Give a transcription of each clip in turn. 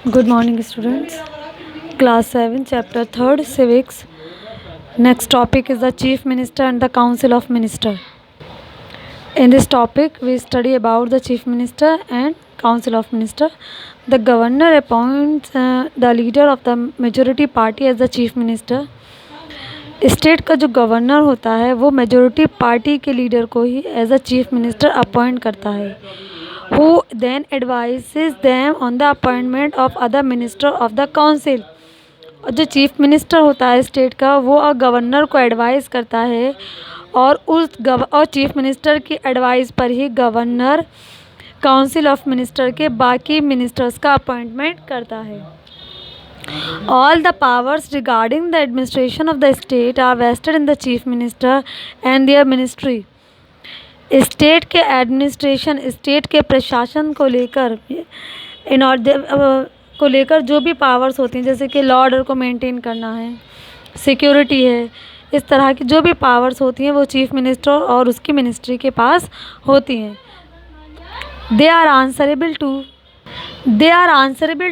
Good morning, students. Class 7, Chapter 3rd, Civics. Next topic is the Chief Minister and the Council of Minister. In this topic, we study about the Chief Minister and Council of Minister. The governor appoints the leader of the majority party as the Chief Minister. State का जो governor होता है वो majority party के leader को ही as a chief minister appoint करता है, who then advises them on the appointment of other minister of the council. और जो चीफ मिनिस्टर होता है स्टेट का वो गवर्नर को एडवाइस करता है और चीफ मिनिस्टर की एडवाइस पर ही गवर्नर काउंसिल ऑफ मिनिस्टर के बाकी मिनिस्टर्स का अपॉइंटमेंट करता है. All the powers regarding the administration of the state are vested in the chief minister and their ministry. State के एडमिनिस्ट्रेशन, स्टेट के प्रशासन को लेकर जो भी पावर्स होती हैं, जैसे कि लॉ ऑर्डर को मेंटेन करना है, सिक्योरिटी है, इस तरह की जो भी पावर्स होती हैं वो चीफ मिनिस्टर और उसकी मिनिस्ट्री के पास होती हैं. They are answerable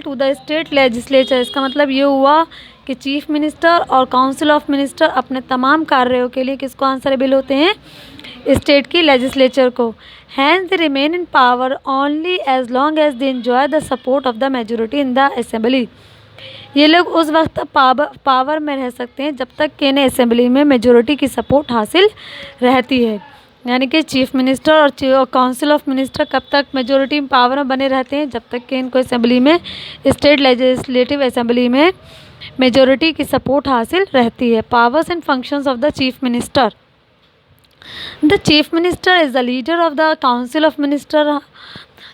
to the state legislature. इसका मतलब ये हुआ कि चीफ मिनिस्टर और काउंसिल ऑफ मिनिस्टर अपने तमाम कार्यों के लिए किसको आंसरेबल होते हैं? स्टेट की लेजिस्लेचर को. Hence they remain in power only as long as they enjoy the support of the majority in the assembly. ये लोग उस वक्त पावर में रह सकते हैं जब तक कि इन्हें असेंबली में मेजोरिटी की सपोर्ट हासिल रहती है. यानी कि चीफ मिनिस्टर और काउंसिल ऑफ मिनिस्टर कब तक मेजोरिटी पावर में बने रहते हैं? जब तक कि इनको असेंबली में, स्टेट लेजिस्लेटिव असेंबली में मेजोरिटी की सपोर्ट हासिल रहती है. Powers and functions of the chief minister. The chief minister is the leader of the council of minister.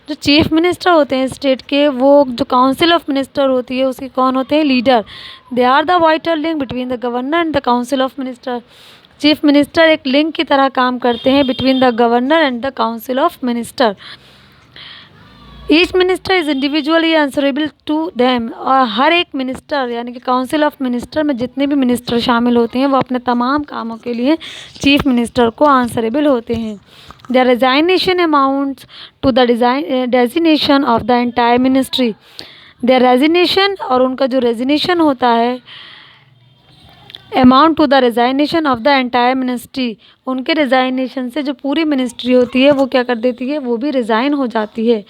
जो चीफ मिनिस्टर होते हैं स्टेट के, वो जो काउंसिल ऑफ मिनिस्टर होती है उसके कौन होते हैं? Leader. They are the vital link between the governor and the council of minister. Chief minister एक लिंक की तरह काम करते हैं between the governor and the council of minister. Each minister is individually answerable to them. और हर एक minister यानी कि काउंसिल ऑफ मिनिस्टर में जितने भी मिनिस्टर शामिल होते हैं वो अपने तमाम कामों के लिए चीफ मिनिस्टर को आंसरेबल होते हैं. The resignation amounts to the designation of the entire ministry. The resignation और उनका जो रेजिग्नेशन होता है amount to the resignation of the entire ministry. उनके रिजाइनेशन से जो पूरी मिनिस्ट्री होती है वो क्या कर देती है? वो भी रिज़ाइन हो जाती है.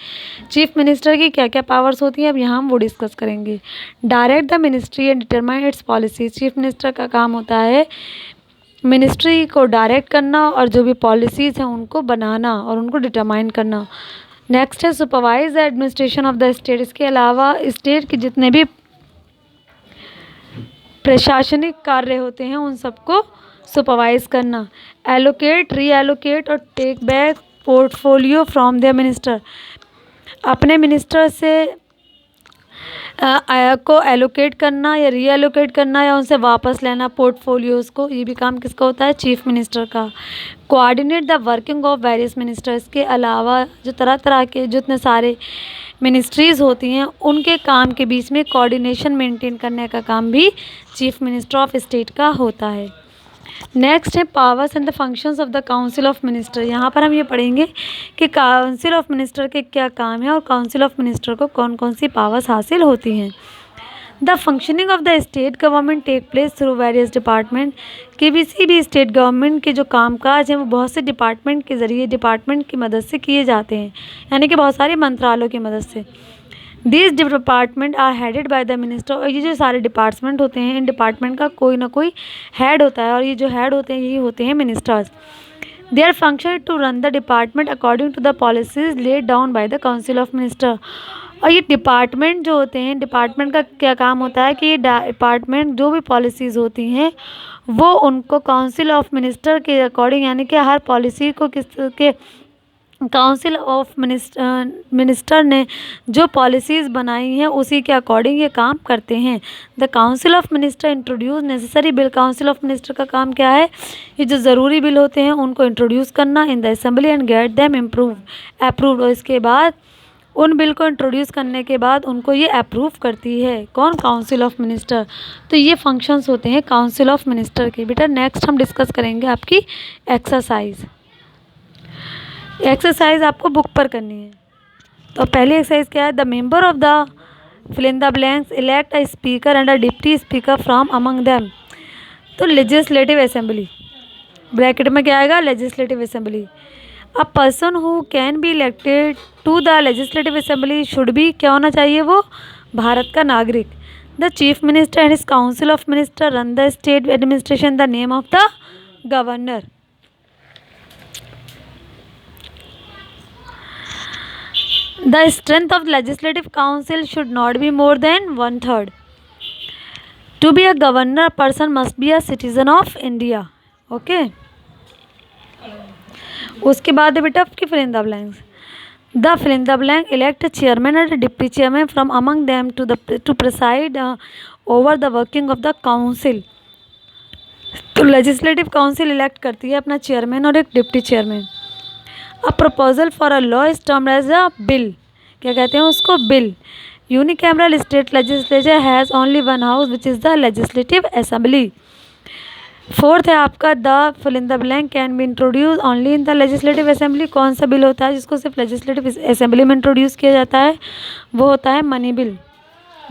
चीफ मिनिस्टर की क्या क्या पावर्स होती हैं अब यहाँ हम वो डिस्कस करेंगे. Direct the ministry and determine its policy. Chief minister का काम होता है मिनिस्ट्री को डायरेक्ट करना और जो भी पॉलिसीज़ हैं उनको बनाना और उनको डिटरमाइन करना. नेक्स्ट है supervise the administration of the state. इसके अलावा स्टेट के जितने भी प्रशासनिक कार्य होते हैं उन सबको सुपरवाइज करना. एलोकेट, रीएलोकेट और take back portfolio from the minister. अपने मिनिस्टर से को एलोकेट करना या रीएलोकेट करना या उनसे वापस लेना पोर्टफोलियोज को, ये भी काम किसका होता है? चीफ मिनिस्टर का. Coordinate the working of various ministers. के अलावा जो तरह तरह के जितने सारे मिनिस्ट्रीज़ होती हैं उनके काम के बीच में कोऑर्डिनेशन मेंटेन करने का काम भी चीफ मिनिस्टर ऑफ स्टेट का होता है. नेक्स्ट है powers and the functions of the council of minister. यहाँ पर हम ये पढ़ेंगे कि काउंसिल ऑफ मिनिस्टर के क्या काम है और काउंसिल ऑफ मिनिस्टर को कौन कौन सी पावर्स हासिल होती हैं. The functioning of the state government take place through various department. कि किसी भी स्टेट गवर्नमेंट के जो कामकाज हैं वो बहुत से डिपार्टमेंट के ज़रिए, डिपार्टमेंट की मदद से किए जाते हैं, यानी कि बहुत सारे मंत्रालयों की मदद से. This department are headed by the minister. और ये जो सारे डिपार्टमेंट होते हैं इन डिपार्टमेंट का कोई ना कोई हेड होता है और ये जो हेड होते हैं यही होते हैं ministers. Their function to run the department according to the policies laid down by the council of minister. और ये डिपार्टमेंट जो होते हैं, डिपार्टमेंट का क्या काम होता है कि ये डिपार्टमेंट जो भी पॉलिसीज़ होती हैं वो उनको काउंसिल ऑफ मिनिस्टर के अकॉर्डिंग, यानी कि हर पॉलिसी को किसके काउंसिल ऑफ मिनिस्टर ने जो पॉलिसीज़ बनाई हैं उसी के अकॉर्डिंग ये काम करते हैं. The council of minister introduce necessary bill. Council of minister का काम क्या है? ये जो ज़रूरी बिल होते हैं उनको इंट्रोड्यूस करना इन the assembly and get them approved. और इसके बाद उन बिल को इंट्रोड्यूस करने के बाद उनको ये अप्रूव करती है कौन? Council of minister. तो ये फंक्शंस होते हैं काउंसिल ऑफ मिनिस्टर के. बेटा नेक्स्ट हम डिस्कस करेंगे आपकी एक्सरसाइज. एक्सरसाइज आपको बुक पर करनी है. तो पहली एक्सरसाइज क्या है? The member of the fill in the blanks, elect a speaker and a deputy speaker from among them. तो लेजिस्लेटिव असेंबली, ब्रैकेट में क्या आएगा, legislative assembly. A person who can be elected to the legislative assembly should be, क्या होना चाहिए, वो भारत का नागरिक। The chief minister and his council of minister run the state administration, the name of the governor. The strength of legislative council should not be more than 1/3। To be a governor person must be a citizen of India. Okay, उसके बाद है बेटा आपकी fill in the blanks. The fill in the blank elect chairman and deputy chairman from among them to preside over the working of the council. तो legislative council elect करती है अपना chairman और एक deputy chairman. A proposal for a law is termed as a bill, क्या कहते हैं उसको, bill. Unicameral state legislature has only one house which is the legislative assembly. Fourth है आपका the fill in the blank can be introduce only in the legislative assembly. कौन सा bill होता है जिसको सिर्फ लेजिस्लेटिव असेंबली में इंट्रोड्यूस किया जाता है, वो होता है मनी बिल।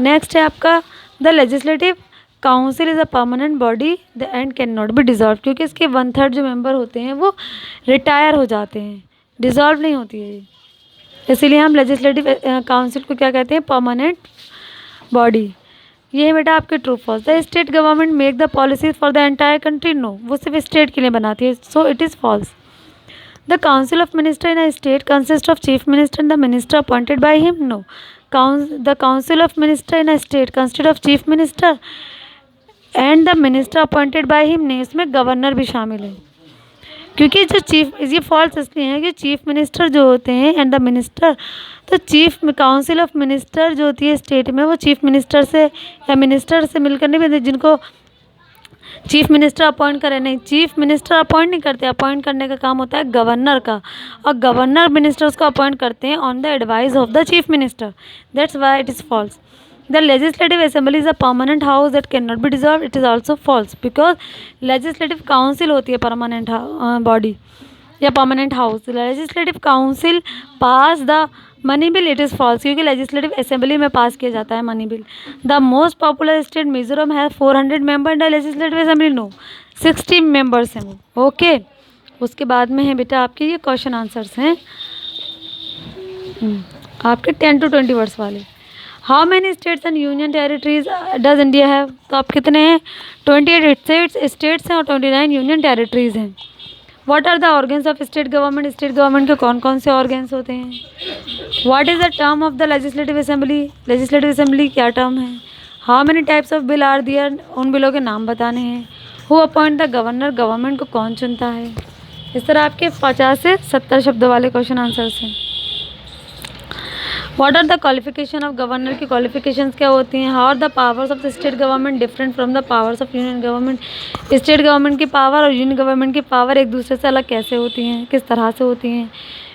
नेक्स्ट है आपका the legislative council is a permanent body the end can not be dissolve, क्योंकि इसके 1/3 जो मेंबर होते हैं वो रिटायर हो जाते हैं, डिजॉल्व नहीं होती है ये, इसीलिए हम लेजिस्लेटिव काउंसिल को क्या कहते हैं, परमानेंट बॉडी। ये है बेटा आपके true false. The state government make the policies for the entire country, no, वो सिर्फ स्टेट के लिए बनाती है, so it is false. The council of minister in a state consist of chief minister and the minister appointed by him, no. The council of minister in a state consist of chief minister and the minister appointed by him, नहीं, उसमें governor भी शामिल है, क्योंकि जो chief, ये false इसलिए है कि चीफ मिनिस्टर जो होते हैं एंड द मिनिस्टर, तो चीफ काउंसिल ऑफ मिनिस्टर जो होती है स्टेट में, वो चीफ मिनिस्टर से या मिनिस्टर से मिलकर नहीं बनती, जिनको चीफ मिनिस्टर अपॉइंट करे, नहीं, चीफ मिनिस्टर अपॉइंट नहीं करते, अपॉइंट करने का काम होता है गवर्नर का, और गवर्नर मिनिस्टर्स को अपॉइंट करते हैं on the advice of the chief minister, that's why it is false. The legislative assembly is a permanent house that can not be dissolve, it is also false, because legislative council होती है permanent body या permanent house. Legislative council pass the money bill, it is false, क्योंकि legislative assembly में pass किया जाता है money bill. The most popular state Mizoram है 400 member in the legislative assembly, no, 60 members हैं वो। ओके, उसके बाद में है बेटा आपके ये क्वेश्चन आंसर्स हैं आपके 10 to 20 वर्ड्स वाले। How many states and union territories does India have, तो आप कितने हैं, 28 स्टेट्स हैं और 29 यूनियन टेरिटरीज हैं। What are the organs of state government, state government के कौन कौन से ऑर्गन्स होते हैं। What is the term of the legislative assembly, legislative assembly क्या टर्म है। How many types of bill are there, उन बिलों के नाम बताने हैं। Who appoint the governor, government को कौन चुनता है। इस तरह आपके 50 से 70 शब्दों वाले क्वेश्चन आंसर्स हैं। What are the qualification of governor, की क्वालिफिकेशंस क्या होती हैं। How are the powers of the state government different from the powers of union government, state government की पावर और यूनियन गवर्नमेंट की पावर एक दूसरे से अलग कैसे होती हैं, किस तरह से होती हैं।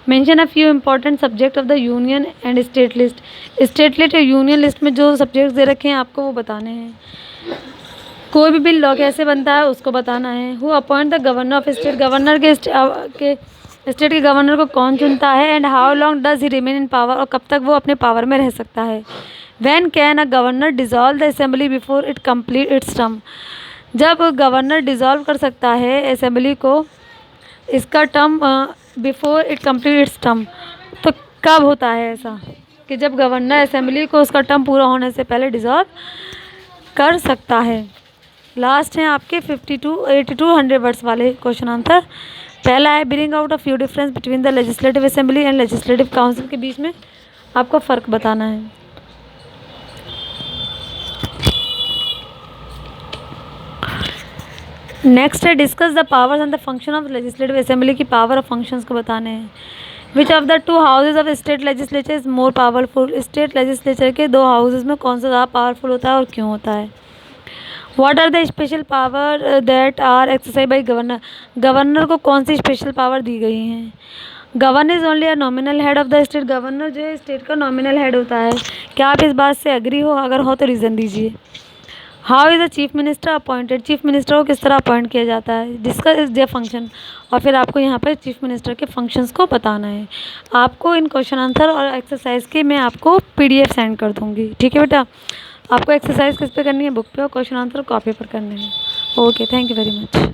Mention a few important subject of the union and state list, state list और यूनियन लिस्ट में जो सब्जेक्ट्स दे रखे हैं आपको वो बताने हैं। कोई भी बिल लॉ कैसे बनता है उसको बताना है। Who appoint the governor of state, governor के स्टेट के गवर्नर को कौन चुनता है। And how long does he remain in power, और कब तक वो अपने पावर में रह सकता है। When can a governor dissolve the assembly before it complete it's term, जब गवर्नर डिसॉल्व कर सकता है असेंबली को, इसका term before it complete it's term, तो कब होता है ऐसा कि जब गवर्नर असेंबली को उसका टर्म पूरा होने से पहले डिसॉल्व कर सकता है। लास्ट हैं आपके 80 to 100 वर्ड्स वाले क्वेश्चन आंसर। पहला है bring out a few difference between the legislative assembly and legislative council, के बीच में आपको फ़र्क बताना है। नेक्स्ट है discuss the powers and the function of legislative assembly, की पावर और फंक्शंस को बताने हैं। Which of the 2 houses of state legislature is more powerful, state legislature के 2 हाउसेज में कौन सा ज़्यादा पावरफुल होता है और क्यों होता है। What are the special power that are exercise by governor, governor को कौन सी स्पेशल पावर दी गई हैं। Governor is only a nominal head of the state, governor जो है स्टेट का नॉमिनल हेड होता है। क्या आप इस बात से एग्री हो, अगर हो तो रीज़न दीजिए। How is the chief minister appointed, chief minister को किस तरह अपॉइंट किया जाता है, डिस्कस इज देयर फंक्शन। और फिर आपको यहाँ पर चीफ मिनिस्टर के फंक्शंस को बताना है। आपको इन क्वेश्चन आंसर और एक्सरसाइज के मैं आपको PDF सेंड कर दूँगी, ठीक है बेटा। आपको एक्सरसाइज किस पे करनी है, बुक पे, और क्वेश्चन आंसर कॉपी पर करने हैं। Okay, thank you very much.